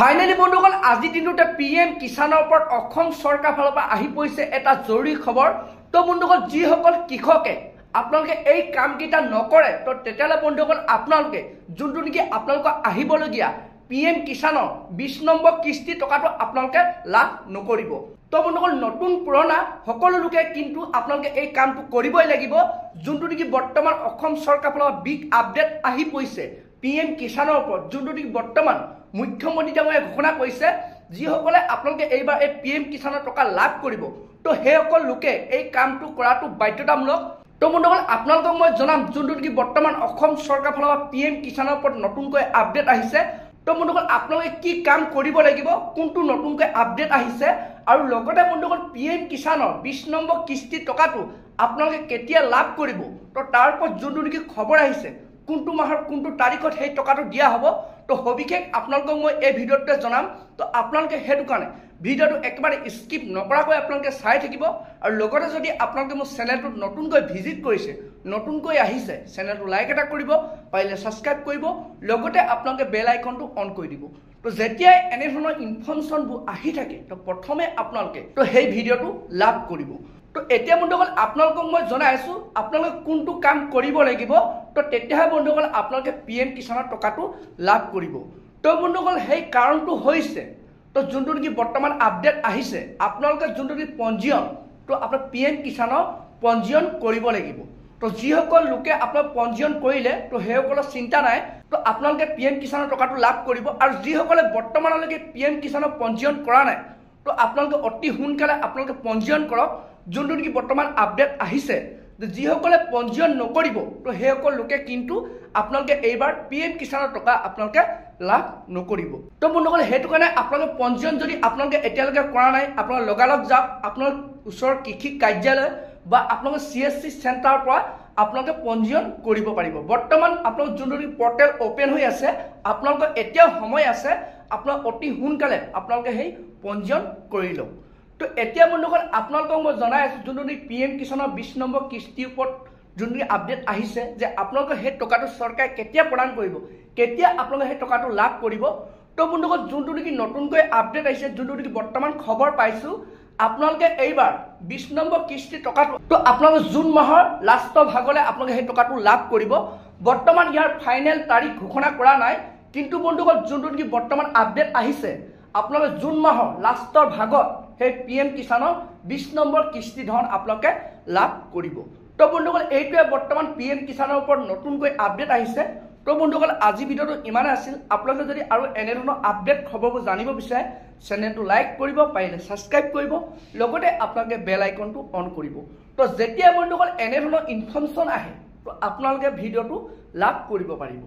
Finally বন্ধুসকল আজি দিনটোতে পিএম কিষাণৰ ওপৰত অসম চৰকাৰ ফালৰ পৰা আহি পৰিছে এটা জৰুৰী খবৰ। তো বন্ধুসকল যিসকল কৃষকে আপোনালোকে এই কামকেইটা নকৰে তো তেতিয়ালে বন্ধুসকল আপোনালোকে যোনটো নেকি আপোনালোকক আহিবলগীয়া পিএম কিষাণৰ 20 নম্বৰ কিস্তি টকাটো আপোনালোকে লাভ নকৰিব। তো বন্ধুসকল নতুন পুৰণা সকলো লোকে কিন্তু আপোনালোকে এই কামটো কৰিবই লাগিব। যোনটো নেকি বৰ্তমান অসম চৰকাৰ ফালৰ বিগ আপডেট আহি পৰিছে পিএম কিষাণৰ ওপৰত, যোনটো নেকি বৰ্তমান মুখ্যমন্ত্ৰী ডাঙৰীয়াই ঘোষণা কৰিছে যিসকলে আপোনালোকে এইবাৰ এই পিএম কিষাণৰ টকা লাভ কৰিব তো সেইসকল লোকে এই কামটো কৰাটো বাধ্যতামূলক। তো বন্ধুসকল আপোনালোকক মই জনাম যোনটো নেকি বৰ্তমান অসম চৰকাৰ ফালৰ পৰা পিএম কিষাণৰ ওপৰত নতুনকৈ আপডেট আহিছে। তো বন্ধুসকল আপোনালোকে কি কাম কৰিব লাগিব, কোনটো নতুনকৈ আপডেট আহিছে, আৰু লগতে বন্ধুসকল পিএম কিষাণৰ 20 নম্বৰ কিস্তি টকাটো আপোনালোকে কেতিয়া লাভ কৰিব তো তাৰ ওপৰত যোনটো নেকি খবৰ আহিছে কোনটো মাহৰ কোনটো তাৰিখত সেই টকাটো দিয়া হ'ব তো সবিশেষ আপোনালোকক মই এই ভিডিঅ'টোতে জনাম। তো আপোনালোকে সেইটো কাৰণে ভিডিঅ'টো একেবাৰে স্কিপ নকৰাকৈ আপোনালোকে চাই থাকিব। আৰু লগতে যদি আপোনালোকে মোৰ চেনেলটোত নতুনকৈ ভিজিট কৰিছে, নতুনকৈ আহিছে, চেনেলটো লাইক এটা কৰিব, পাৰিলে ছাবস্ক্ৰাইব কৰিব, লগতে আপোনালোকে বেল আইকনটো অন কৰি দিব। তো যেতিয়াই এনেধৰণৰ ইনফৰমেশ্যনবোৰ আহি থাকে তো প্ৰথমে আপোনালোকে তো সেই ভিডিঅ'টো লাভ কৰিব। তো এতিয়া বন্ধুসকল আপোনালোকক মই জনাই আছো আপোনালোকে কোনটো কাম কৰিব লাগিব তো তেতিয়াহে বন্ধুসকল আপোনালোকে পিএম কিষাণৰ টকাটো লাভ কৰিব। তো বন্ধুসকল সেই কাৰণটো হৈছে তো যোনটো নেকি বৰ্তমান আপডেট আহিছে আপোনালোকে যোনটো নেকি পঞ্জীয়ন তো আপোনাৰ পিএম কিষাণৰ পঞ্জীয়ন কৰিব লাগিব। তো যিসকল লোকে আপোনাৰ পঞ্জীয়ন কৰিলে তো সেইসকলৰ চিন্তা নাই, তো আপোনালোকে পিএম কিষাণৰ টকাটো লাভ কৰিব। আৰু যিসকলে বৰ্তমানলৈকে পিএম কিষাণৰ পঞ্জীয়ন কৰা নাই তো আপোনালোকে অতি সোনকালে আপোনালোকে পঞ্জীয়ন কৰক। যোনটো নেকি বৰ্তমান আপডেট আহিছে যিসকলে পঞ্জীয়ন নকৰিব তো সেইসকল লোকে কিন্তু আপোনালোকে এইবাৰ পিএম কিষাণৰ টকা আপোনালোকে লাভ নকৰিব। তো বন্ধুসকল সেইটো কাৰণে আপোনালোকে পঞ্জীয়ন যদি আপোনালোকে এতিয়ালৈকে কৰা নাই আপোনালোকে লগালগ যাওক আপোনাৰ ওচৰৰ কৃষি কাৰ্যালয় বা আপোনালোকে CSC চেণ্টাৰৰ পৰা আপোনালোকে পঞ্জীয়ন কৰিব পাৰিব। বৰ্তমান আপোনালোক যোনটো পৰ্টেল অপেন হৈ আছে আপোনালোকৰ এতিয়াও সময় আছে, আপোনালোক অতি সোনকালে আপোনালোকে সেই পঞ্জীয়ন কৰি লওক। তো এতিয়া বন্ধুসকল আপোনালোকক মই জনাই আছো যোনটো পিএম কিষাণৰ 20 নম্বৰ কিস্তিৰ ওপৰত যোনটো আপডেট আহিছে যে আপোনালোকে সেই টকাটো চৰকাৰে কেতিয়া প্ৰদান কৰিব, কেতিয়া আপোনালোকে সেই টকাটো লাভ কৰিব। তো বন্ধুসকল যোনটো নেকি নতুনকৈ আপডেট আহিছে, যোনটো নেকি বৰ্তমান খবৰ পাইছো আপোনালোকে এইবাৰ 20 নম্বৰ কিস্তিৰ টকাটো তো আপোনালোকে জুন মাহৰ লাষ্টৰ ভাগলৈ আপোনালোকে সেই টকাটো লাভ কৰিব। বৰ্তমান ইয়াৰ ফাইনেল তাৰিখ ঘোষণা কৰা নাই, কিন্তু বন্ধুসকল যোনটো নেকি বৰ্তমান আপডেট আহিছে আপোনালোকে জুন মাহৰ লাষ্টৰ ভাগত সেই পিএম কিষাণৰ 20 নম্বৰ কিস্তি ধন আপোনালোকে লাভ কৰিব। তো বন্ধুসকল এইটোৱে বৰ্তমান পিএম কিষাণৰ ওপৰত নতুনকৈ আপডেট আহিছে। তো বন্ধুসকল আজি ভিডিঅ'টো ইমানে আছিল। আপোনালোকে যদি আৰু এনেধৰণৰ আপডেট খবৰবোৰ জানিব বিচাৰে চেনেলটো লাইক কৰিব, পাৰিলে ছাবস্ক্ৰাইব কৰিব, লগতে আপোনালোকে বেল আইকনটো অন কৰিব। তো যেতিয়া বন্ধুসকল এনেধৰণৰ ইনফৰমেশ্যন আহে তো আপোনালোকে ভিডিঅ'টো লাভ কৰিব পাৰিব।